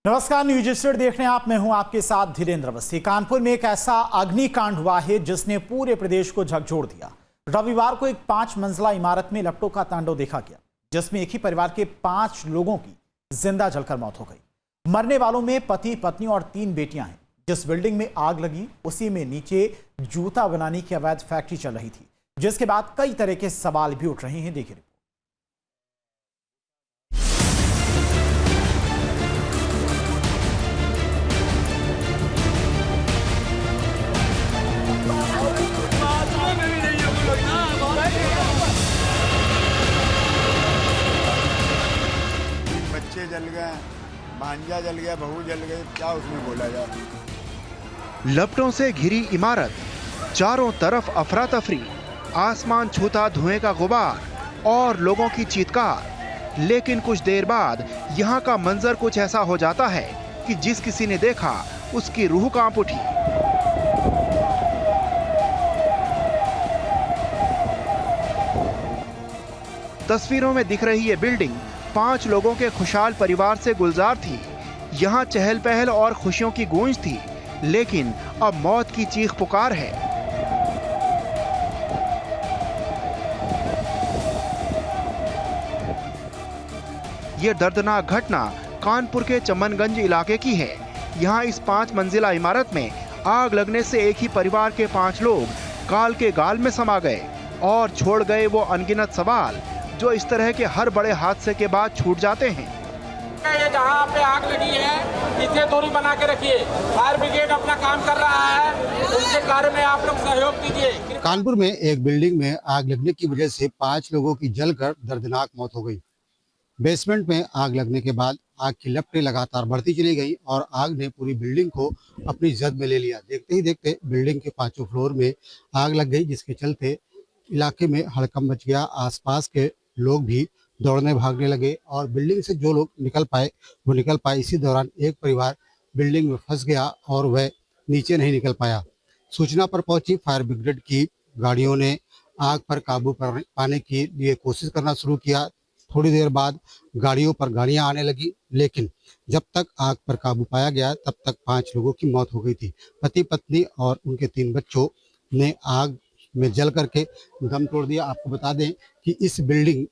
नमस्कार, news studio देख रहे हैं आप। मैं हूं आपके साथ धीरेन्द्र अवस्थी। कानपुर में एक ऐसा अग्निकांड हुआ है जिसने पूरे प्रदेश को झकझोर दिया। रविवार को एक 5 मंजिला इमारत में लपटों का तांडव देखा गया, जिसमें एक ही परिवार के 5 लोगों की जिंदा जलकर मौत हो गई। मरने वालों में पति, पत्नी और 3 बेटियां हैं। जिस बिल्डिंग में आग लगी उसी में नीचे जूता बनाने की अवैध फैक्ट्री चल रही थी, जिसके बाद कई तरह के सवाल भी उठ रहे हैं। देखिए रिपोर्ट। बच्चे जल गए, भांजा जल गया, बहू जल गई, क्या उसमें बोला जाए। लपटों से घिरी इमारत, चारों तरफ अफरा तफरी, आसमान छूता धुएं का गुबार और लोगों की चीत्कार। लेकिन कुछ देर बाद यहाँ का मंजर कुछ ऐसा हो जाता है कि जिस किसी ने देखा उसकी रूह कांप उठी। तस्वीरों में दिख रही ये बिल्डिंग 5 लोगों के खुशहाल परिवार से गुलजार थी। यहाँ चहल पहल और खुशियों की गूंज थी, लेकिन अब मौत की चीख पुकार है। ये दर्दनाक घटना कानपुर के चमनगंज इलाके की है। यहाँ इस 5 मंजिला इमारत में आग लगने से एक ही परिवार के 5 लोग काल के गाल में समा गए और छोड़ गए वो अनगिनत सवाल जो इस तरह के हर बड़े हादसे के बाद छूट जाते हैं। ये जहाँ पे आग लगी है इससे दूरी बना के रखिए। फायर ब्रिगेड अपना काम कर रहा है, उनके कार्य में आप लोग सहयोग कीजिए। कानपुर में एक बिल्डिंग में आग लगने की वजह से 5 लोगों की जलकर दर्दनाक मौत हो गई। बेसमेंट में आग लगने के बाद आग की लपटें लगातार बढ़ती चली गई और आग ने पूरी बिल्डिंग को अपनी जद में ले लिया। देखते ही देखते बिल्डिंग के 5वें फ्लोर में आग लग गई, जिसके चलते इलाके में हड़कंप मच गया। आसपास के लोग भी दौड़ने भागने लगे और बिल्डिंग से जो लोग निकल पाए वो निकल पाए। इसी दौरान एक परिवार बिल्डिंग में फंस गया और वह नीचे नहीं निकल पाया। सूचना पर पहुंची फायर ब्रिगेड की गाड़ियों ने आग पर काबू पाने के लिए कोशिश करना शुरू किया। थोड़ी देर बाद गाड़ियों पर गाड़ियां आने लगी, लेकिन जब तक आग पर काबू पाया गया तब तक 5 लोगों की मौत हो गई थी। पति, पत्नी और उनके 3 बच्चों ने आग में जल करके दम तोड़ दिया। आपको बता दें कि इस बिल्डिंग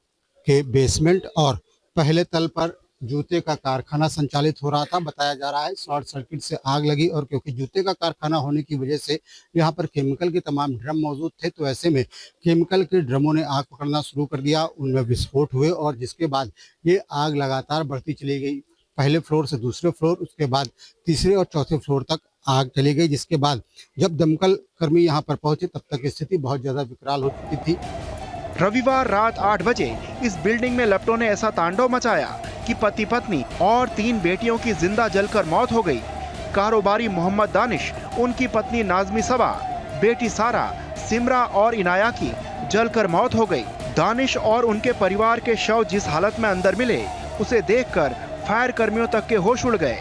के बेसमेंट और पहले तल पर जूते का कारखाना संचालित हो रहा था। बताया जा रहा है शॉर्ट सर्किट से आग लगी और क्योंकि जूते का कारखाना होने की वजह से यहाँ पर केमिकल के तमाम ड्रम मौजूद थे, तो ऐसे में केमिकल के ड्रमों ने आग पकड़ना शुरू कर दिया। उनमें विस्फोट हुए और जिसके बाद ये आग लगातार बढ़ती चली गई। पहले फ्लोर से दूसरे फ्लोर, उसके बाद तीसरे और चौथे फ्लोर तक आग चली गई। जिसके बाद जब दमकल कर्मी यहाँ पर पहुंचे तब तक स्थिति बहुत ज्यादा विकराल हो चुकी थी। रविवार रात 8 बजे इस बिल्डिंग में लपटों ने ऐसा तांडव मचाया कि पति, पत्नी और 3 बेटियों की जिंदा जलकर मौत हो गई। कारोबारी मोहम्मद दानिश, उनकी पत्नी नाजमी सबा, बेटी सारा, सिमरा और इनाया की जलकर मौत हो गई। दानिश और उनके परिवार के शव जिस हालत में अंदर मिले उसे देखकर फायर कर्मियों तक के होश उड़ गए।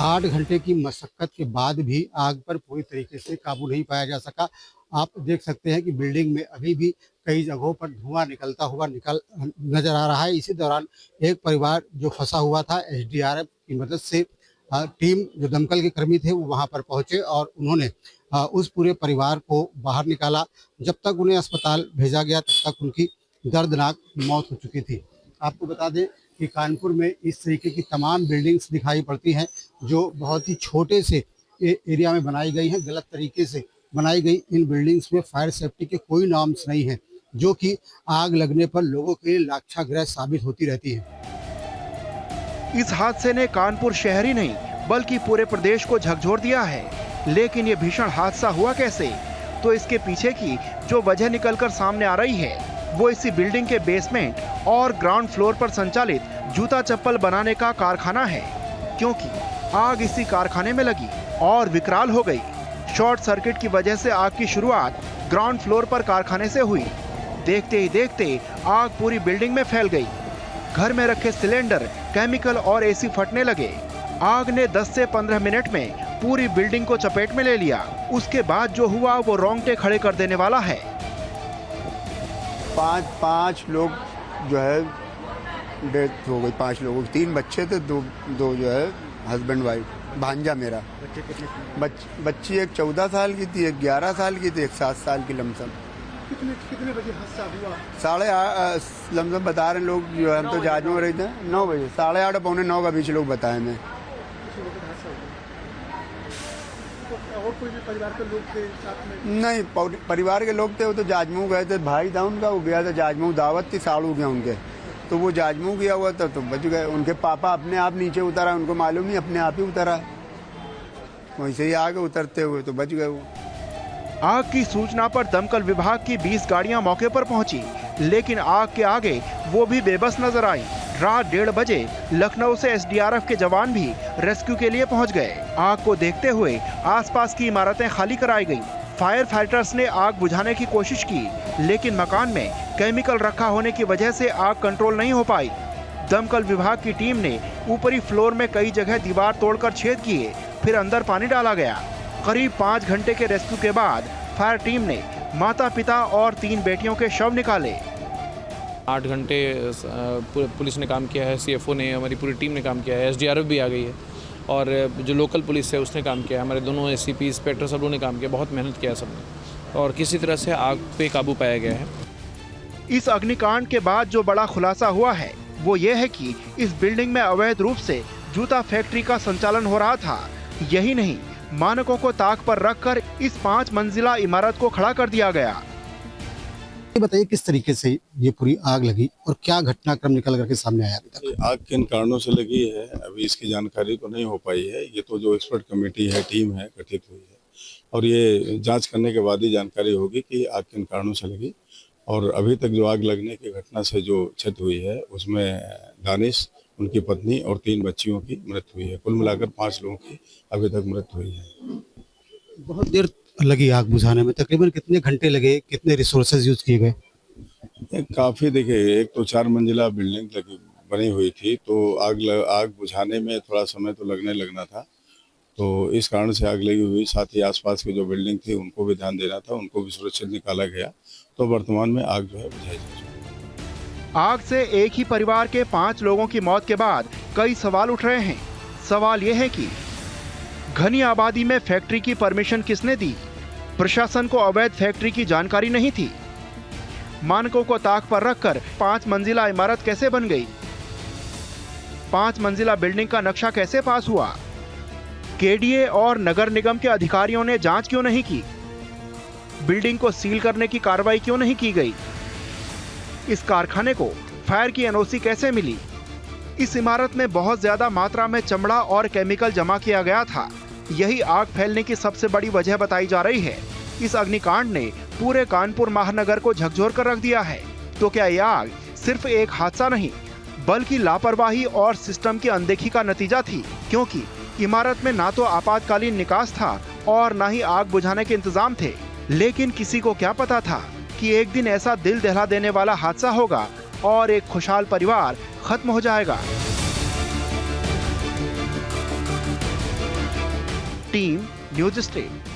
8 घंटे की मशक्कत के बाद भी आग पर पूरी तरीके से काबू नहीं पाया जा सका। आप देख सकते हैं कि बिल्डिंग में अभी भी कई जगहों पर धुआं निकलता हुआ नजर आ रहा है। इसी दौरान एक परिवार जो फंसा हुआ था, एसडीआरएफ की मदद से टीम जो दमकल के कर्मी थे वो वहां पर पहुंचे और उन्होंने उस पूरे परिवार को बाहर निकाला। जब तक उन्हें अस्पताल भेजा गया तब तक उनकी दर्दनाक मौत हो चुकी थी। आपको बता दें कि कानपुर में इस तरीके की तमाम बिल्डिंग्स दिखाई पड़ती हैं जो बहुत ही छोटे से एरिया में बनाई गई हैं, गलत तरीके से बनाई गई। इन बिल्डिंग्स में फायर सेफ्टी के कोई नॉर्म्स नहीं हैं, जो कि आग लगने पर लोगों के लिए लाक्षागृह साबित होती रहती है। इस हादसे ने कानपुर शहर ही नहीं बल्कि पूरे प्रदेश को झकझोर दिया है। लेकिन ये भीषण हादसा हुआ कैसे? तो इसके पीछे की जो वजह निकलकर सामने आ रही है वो इसी बिल्डिंग के बेसमेंट और ग्राउंड फ्लोर पर संचालित जूता चप्पल बनाने का कारखाना है, क्योंकि आग इसी कारखाने में लगी और विकराल हो गई। शॉर्ट सर्किट की वजह से आग की शुरुआत ग्राउंड फ्लोर पर कारखाने से हुई। देखते ही देखते आग पूरी बिल्डिंग में फैल गई। घर में रखे सिलेंडर, केमिकल और एसी फटने लगे। आग ने 10 से 15 मिनट में पूरी बिल्डिंग को चपेट में ले लिया। उसके बाद जो हुआ वो रोंगटे खड़े कर देने वाला है। पाँच लोग जो है डेथ हो गई। 5 लोगों के 3 बच्चे थे, दो जो है हस्बैंड वाइफ। भांजा मेरा। बच्चे कितने? बच्ची एक 14 साल की थी, एक 11 साल की थी, एक 7 साल की लमसम। कितने बजे हादसा हुआ? 8:30 लमसम बता रहे हैं लोग, जो है हम तो जहाज में रहे थे 9 बजे, 8:30 पौने 9 का बीच लोग बताए मैं। और कोई भी परिवार के लोग थे साथ में? नहीं, परिवार के लोग थे, वो तो जाजमऊ गए थे। भाई था उनका, वो गया था जाजमऊ, दावत थी, साड़ू गया उनके, तो वो जाजमऊ गया हुआ था, तो बच गए। उनके पापा अपने आप नीचे उतरा, उनको मालूम नहीं, अपने आप ही उतरा, वैसे ही आगे उतरते हुए तो बच गए वो। आग की सूचना पर दमकल विभाग की 20 गाड़ियां मौके पर पहुंची, लेकिन आग के आगे वो भी बेबस नजर आई। रात 1:30 बजे लखनऊ से एसडीआरएफ के जवान भी रेस्क्यू के लिए पहुंच गए। आग को देखते हुए आसपास की इमारतें खाली कराई गईं। फायर फाइटर्स ने आग बुझाने की कोशिश की, लेकिन मकान में केमिकल रखा होने की वजह से आग कंट्रोल नहीं हो पाई। दमकल विभाग की टीम ने ऊपरी फ्लोर में कई जगह दीवार तोड़कर छेद किए, फिर अंदर पानी डाला गया। करीब 5 घंटे के रेस्क्यू के बाद फायर टीम ने माता पिता और 3 बेटियों के शव निकाले। 8 घंटे पुलिस ने काम किया है, सीएफओ ने, हमारी पूरी टीम ने काम किया है, एसडीआरएफ भी आ गई है और जो लोकल पुलिस है उसने काम किया है, हमारे दोनों एससीपी इंस्पेक्टर सब लोगों ने काम किया, बहुत मेहनत किया सबने और किसी तरह से आग पे काबू पाया गया है। इस अग्निकांड के बाद जो बड़ा खुलासा हुआ है वो ये है कि इस बिल्डिंग में अवैध रूप से जूता फैक्ट्री का संचालन हो रहा था। यही नहीं, मानकों को ताक पर रखकर इस 5 मंजिला इमारत को खड़ा कर दिया गया। ये बताइए किस तरीके से ये पूरी आग लगी और क्या घटनाक्रम निकल करके सामने आया अभी तक? आग किन कारणों से लगी है अभी इसकी जानकारी तो नहीं हो पाई है। ये तो जो एक्सपर्ट कमेटी है, टीम है, गठित हुई है और ये जांच करने के बाद ही जानकारी होगी कि आग किन कारणों से लगी। और अभी तक जो आग लगने की घटना से जो क्षति हुई है उसमें दानिश, उनकी पत्नी और 3 बच्चियों की मृत्यु हुई है। कुल मिलाकर 5 लोगों की अभी तक मृत्यु हुई है। बहुत देर लगी आग बुझाने में, तकरीबन कितने घंटे लगे, कितने रिसोर्सेज यूज किए गए? काफ़ी देखिए, एक तो 4 मंजिला बिल्डिंग बनी हुई थी, तो आग बुझाने में थोड़ा समय तो लगना था, तो इस कारण से आग लगी हुई। साथ ही आसपास की जो बिल्डिंग थी उनको भी ध्यान देना था, उनको भी सुरक्षित निकाला गया, तो वर्तमान में आग जो है बुझाई जा चुकी है। आग से एक ही परिवार के 5 लोगों की मौत के बाद कई सवाल उठ रहे हैं। सवाल ये है कि घनी आबादी में फैक्ट्री की परमिशन किसने दी? प्रशासन को अवैध फैक्ट्री की जानकारी नहीं थी? मानकों को ताक पर रखकर 5 मंजिला इमारत कैसे बन गई? 5 मंजिला बिल्डिंग का नक्शा कैसे पास हुआ? केडीए और नगर निगम के अधिकारियों ने जांच क्यों नहीं की? बिल्डिंग को सील करने की कार्रवाई क्यों नहीं की गई? इस कारखाने को फायर की एनओसी कैसे मिली? इस इमारत में बहुत ज्यादा मात्रा में चमड़ा और केमिकल जमा किया गया था। यही आग फैलने की सबसे बड़ी वजह बताई जा रही है। इस अग्निकांड ने पूरे कानपुर महानगर को झकझोर कर रख दिया है। तो क्या यह आग सिर्फ एक हादसा नहीं, बल्कि लापरवाही और सिस्टम की अनदेखी का नतीजा थी? क्योंकि इमारत में ना तो आपातकालीन निकास था और ना ही आग बुझाने के इंतजाम थे। लेकिन किसी को क्या पता था कि एक दिन ऐसा दिल दहला देने वाला हादसा होगा और एक खुशहाल परिवार खत्म हो जाएगा। Team news street.